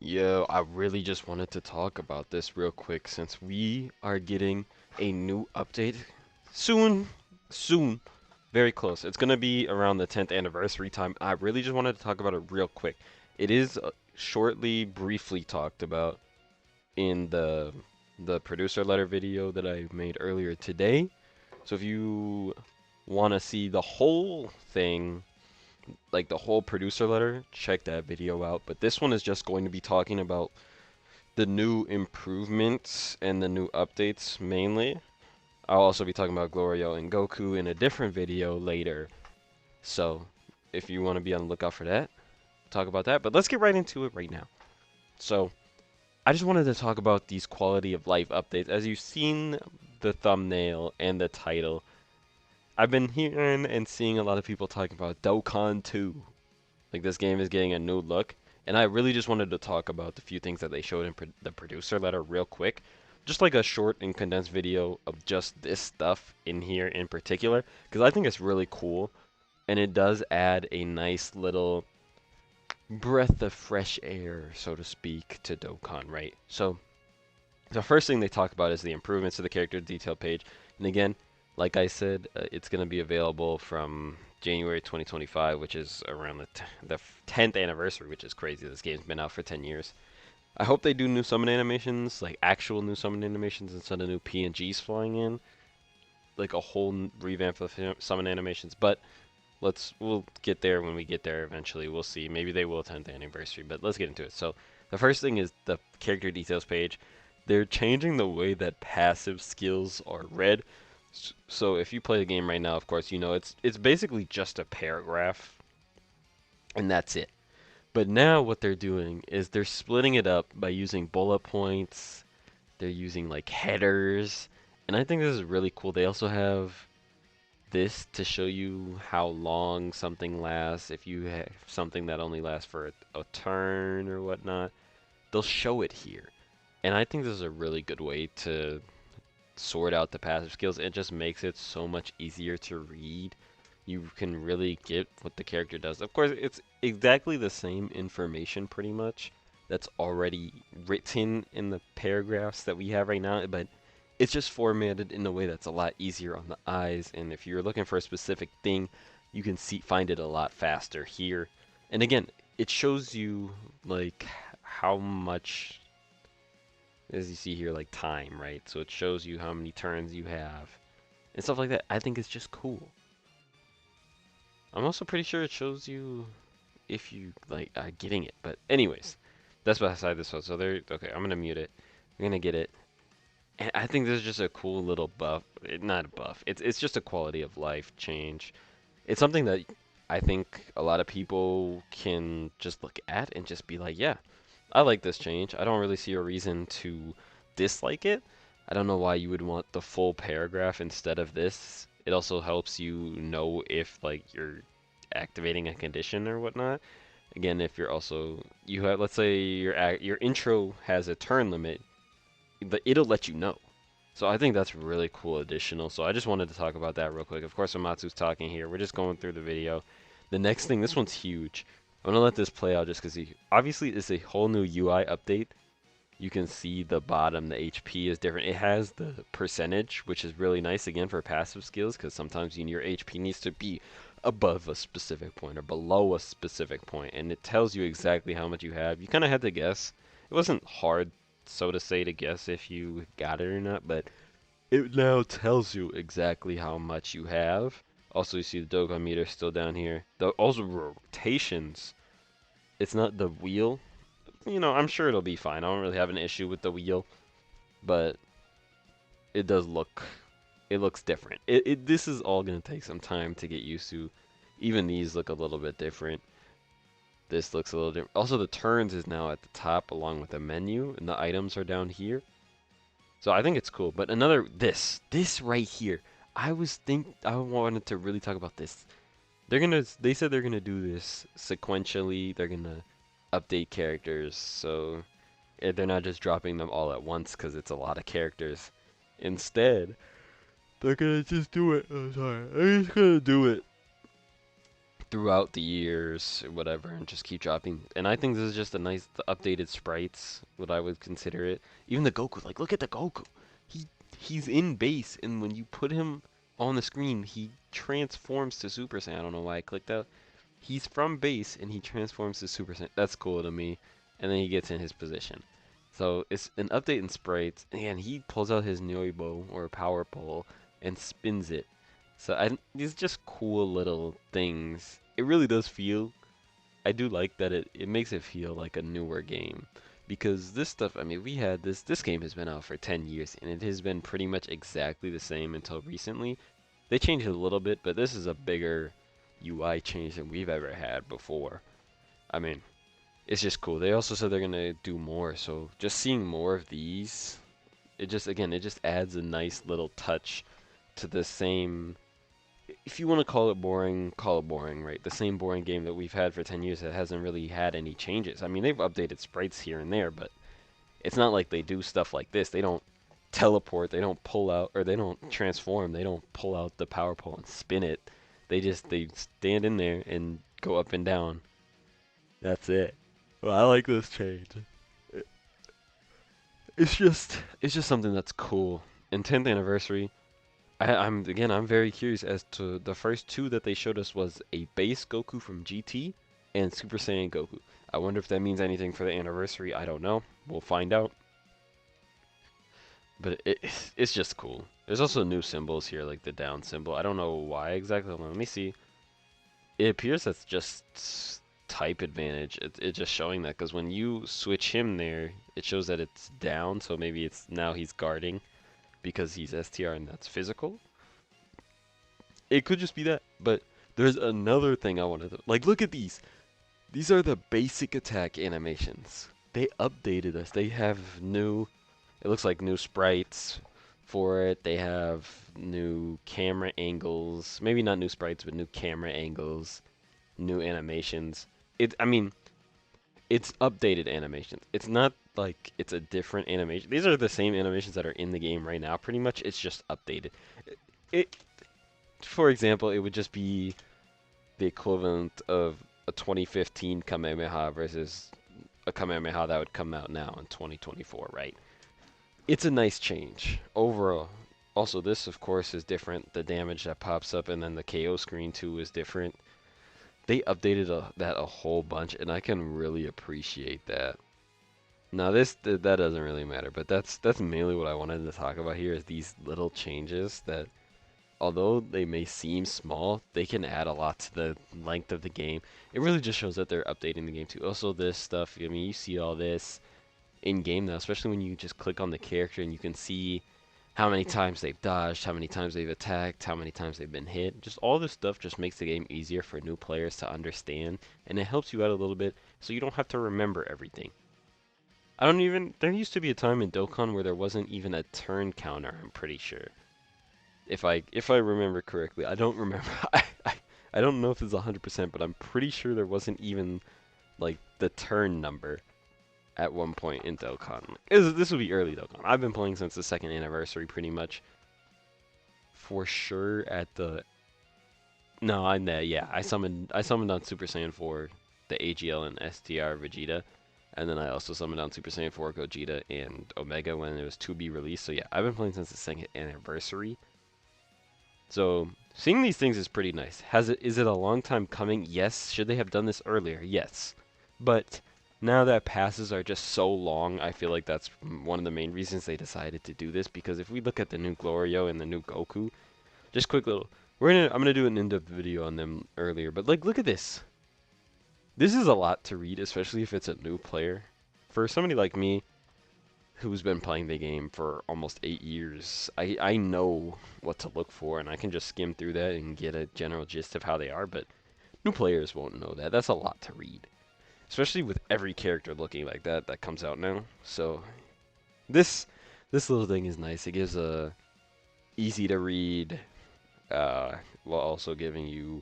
Yo, I really just wanted to talk about this real quick since we are getting a new update soon, soon, very close. It's gonna be around the 10th anniversary time. I really just wanted to talk about it real quick. It is shortly, briefly talked about in the producer letter video that I made earlier today. So if you want to see the whole thing, like the whole producer letter, check that video out. But this one is just going to be talking about the new improvements and the new updates mainly. I'll also be talking about Glorio and Goku in a different video later. So if you want to be on the lookout for that, talk about that. But let's get right into it right now. So I just wanted to talk about these quality of life updates. As you've seen the thumbnail and the title, I've been hearing and seeing a lot of people talking about Dokkan 2. Like this game is getting a new look. And I really just wanted to talk about the few things that they showed in the producer letter real quick. Just like a short and condensed video of just this stuff in here in particular. Because I think it's really cool. And it does add a nice little breath of fresh air, so to speak, to Dokkan, right? So the first thing they talk about is the improvements to the character detail page. And again, like I said, it's going to be available from January 2025, which is around the 10th anniversary, which is crazy. This game's been out for 10 years. I hope they do new summon animations, like actual new summon animations instead of new PNGs flying in, like a whole revamp of summon animations. But we'll get there when we get there eventually. We'll see. Maybe they will 10th anniversary, but let's get into it. So the first thing is the character details page. They're changing the way that passive skills are read. So if you play the game right now, of course, you know it's basically just a paragraph and that's it. But now what they're doing is they're splitting it up by using bullet points. They're using like headers, and I think this is really cool. They also have this to show you how long something lasts. If you have something that only lasts for a turn or whatnot, they'll show it here. And I think this is a really good way to sort out the passive skills. It just makes it so much easier to read. You can really get what the character does. Of course, it's exactly the same information pretty much that's already written in the paragraphs that we have right now, but it's just formatted in a way that's a lot easier on the eyes. And if you're looking for a specific thing, you can find it a lot faster here. And again, it shows you like how much, as you see here, like time, right? So it shows you how many turns you have and stuff like that. I think it's just cool. I'm also pretty sure it shows you if you like are getting it. But anyways, that's beside this one. So there. Okay, I'm gonna mute it. I'm gonna get it. And I think this is just a cool little buff. Not a buff. It's just a quality of life change. It's something that I think a lot of people can just look at and just be like, yeah, I like this change. I don't really see a reason to dislike it. I don't know why you would want the full paragraph instead of this. It also helps you know if like you're activating a condition or whatnot. Again, if you're also you have, let's say your intro has a turn limit, it'll let you know. So I think that's really cool additional. So I just wanted to talk about that real quick. Of course, Amatsu's talking here. We're just going through the video. The next thing, this one's huge. I'm gonna let this play out just because obviously it's a whole new UI update. You can see the bottom, the HP is different. It has the percentage, which is really nice again for passive skills because sometimes your HP needs to be above a specific point or below a specific point, and it tells you exactly how much you have. You kind of had to guess. It wasn't hard, so to say, to guess if you got it or not, but it now tells you exactly how much you have. Also, you see the Dokkan meter still down here. Also, rotations. It's not the wheel. You know, I'm sure it'll be fine. I don't really have an issue with the wheel, but it does look, it looks different. This is all gonna take some time to get used to. Even these look a little bit different. This looks a little different. Also, the turns is now at the top along with the menu, and the items are down here. So I think it's cool. But this right here, I wanted to really talk about this. They said they're gonna do this sequentially. They're gonna update characters, so they're not just dropping them all at once because it's a lot of characters. Instead, they're gonna just do it. Oh, sorry, they're just gonna do it throughout the years, whatever, and just keep dropping. And I think this is just a nice updated sprites, what I would consider it. Even the Goku, like look at the Goku. He he's in base, and when you put him on the screen, he transforms to Super Saiyan. I don't know why I clicked out. He's from base and he transforms to Super Saiyan. That's cool to me. And then he gets in his position. So it's an update in sprites, and he pulls out his Noibo or power pole and spins it. So these just cool little things. It really does feel. I do like that it makes it feel like a newer game, because this stuff. I mean, we had this game has been out for 10 years, and it has been pretty much exactly the same until recently. They changed it a little bit, but this is a bigger UI change than we've ever had before. I mean, it's just cool. They also said they're gonna do more, so just seeing more of these, it just again, it just adds a nice little touch to the same. If you want to call it boring, right? The same boring game that we've had for 10 years that hasn't really had any changes. I mean, they've updated sprites here and there, but it's not like they do stuff like this. They don't teleport, they don't pull out, or they don't transform, they don't pull out the power pole and spin it. They stand in there and go up and down. That's it. Well, I like this change. It's just something that's cool. And 10th anniversary, I'm very curious as to the first two that they showed us was a base Goku from GT and Super Saiyan Goku. I wonder if that means anything for the anniversary. I don't know. We'll find out. But it's just cool. There's also new symbols here, like the down symbol. I don't know why exactly. Hold on, let me see. It appears that's just type advantage. It's just showing that because when you switch him there, it shows that it's down. So maybe it's now he's guarding because he's STR and that's physical. It could just be that. But there's another thing I wanted to like. Look at these. These are the basic attack animations. They updated us. They have new. It looks like new sprites for it. They have new camera angles. Maybe not new sprites, but new camera angles, new animations. I mean, it's updated animations. It's not like it's a different animation. These are the same animations that are in the game right now, pretty much. It's just updated. It for example, it would just be the equivalent of a 2015 Kamehameha versus a Kamehameha that would come out now in 2024, right? It's a nice change overall. Also, this of course is different. The damage that pops up and then the KO screen too is different. They updated that a whole bunch, and I can really appreciate that. Now that doesn't really matter, but that's mainly what I wanted to talk about here is these little changes that, although they may seem small, they can add a lot to the length of the game. It really just shows that they're updating the game too. Also, this stuff, I mean, you see all this in game now, especially when you just click on the character and you can see how many times they've dodged, how many times they've attacked, how many times they've been hit. Just all this stuff just makes the game easier for new players to understand, and it helps you out a little bit so you don't have to remember everything. There used to be a time in Dokkan where there wasn't even a turn counter, I'm pretty sure. If I remember correctly. I don't remember. I don't know if it's 100%, but I'm pretty sure there wasn't even like the turn number at one point in Dokkan. This would be early Dokkan. I've been playing since the second anniversary, pretty much. For sure, at the no, I'm there. Yeah, I summoned on Super Saiyan 4 the AGL and STR Vegeta, and then I also summoned on Super Saiyan 4 Gogeta and Omega when it was to be released. So yeah, I've been playing since the second anniversary. So seeing these things is pretty nice. Is it a long time coming? Yes. Should they have done this earlier? Yes. But now that passes are just so long, I feel like that's one of the main reasons they decided to do this. Because if we look at the new Glorio and the new Goku, just quick little, I'm gonna do an in-depth video on them earlier. But like, look at this. This is a lot to read, especially if it's a new player. For somebody like me, who's been playing the game for almost 8 years, I know what to look for, and I can just skim through that and get a general gist of how they are. But new players won't know that. That's a lot to read, especially with every character looking like that comes out now. So this little thing is nice. It gives a easy to read, while also giving you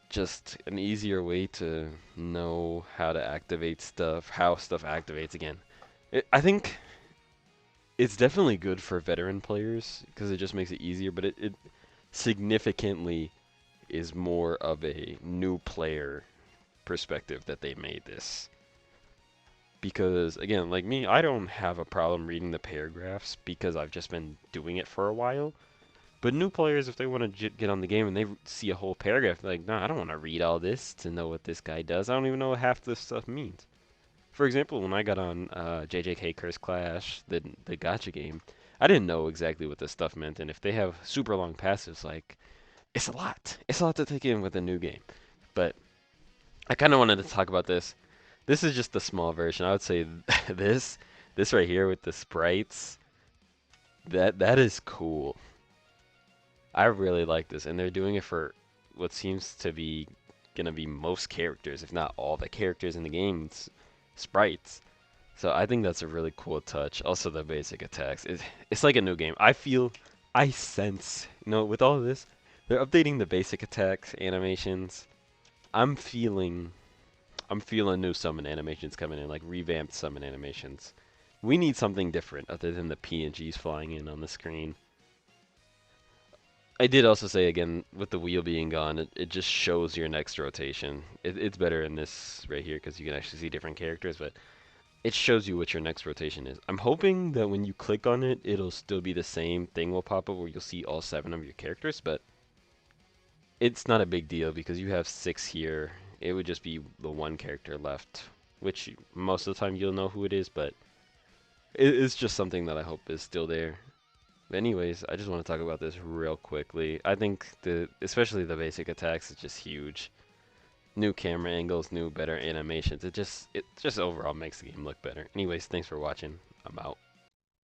just an easier way to know how to activate stuff, how stuff activates again. I think it's definitely good for veteran players because it just makes it easier, but it significantly is more of a new player perspective that they made this. Because again, like me, I don't have a problem reading the paragraphs because I've just been doing it for a while. But new players, if they want to get on the game and they see a whole paragraph, they're like, no, I don't want to read all this to know what this guy does. I don't even know what half this stuff means. For example, when I got on JJK Curse Clash, the gacha game, I didn't know exactly what this stuff meant. And if they have super long passives, like, it's a lot. It's a lot to take in with a new game. But I kind of wanted to talk about this. This is just the small version. I would say this right here with the sprites, that is cool. I really like this, and they're doing it for what seems to be gonna be most characters, if not all the characters in the game's sprites. So I think that's a really cool touch. Also the basic attacks. It's like a new game. I sense, with all of this, they're updating the basic attacks animations. I'm feeling new summon animations coming in, like revamped summon animations. We need something different other than the PNGs flying in on the screen. I did also say again, with the wheel being gone, it just shows your next rotation. It's better in this right here because you can actually see different characters, but it shows you what your next rotation is. I'm hoping that when you click on it, it'll still be the same thing will pop up where you'll see all 7 of your characters, but it's not a big deal because you have 6 here. It would just be the one character left, which most of the time you'll know who it is, but it's just something that I hope is still there. But anyways, I just want to talk about this real quickly. I think especially the basic attacks is just huge. New camera angles, new better animations. It just overall makes the game look better. Anyways, thanks for watching. I'm out.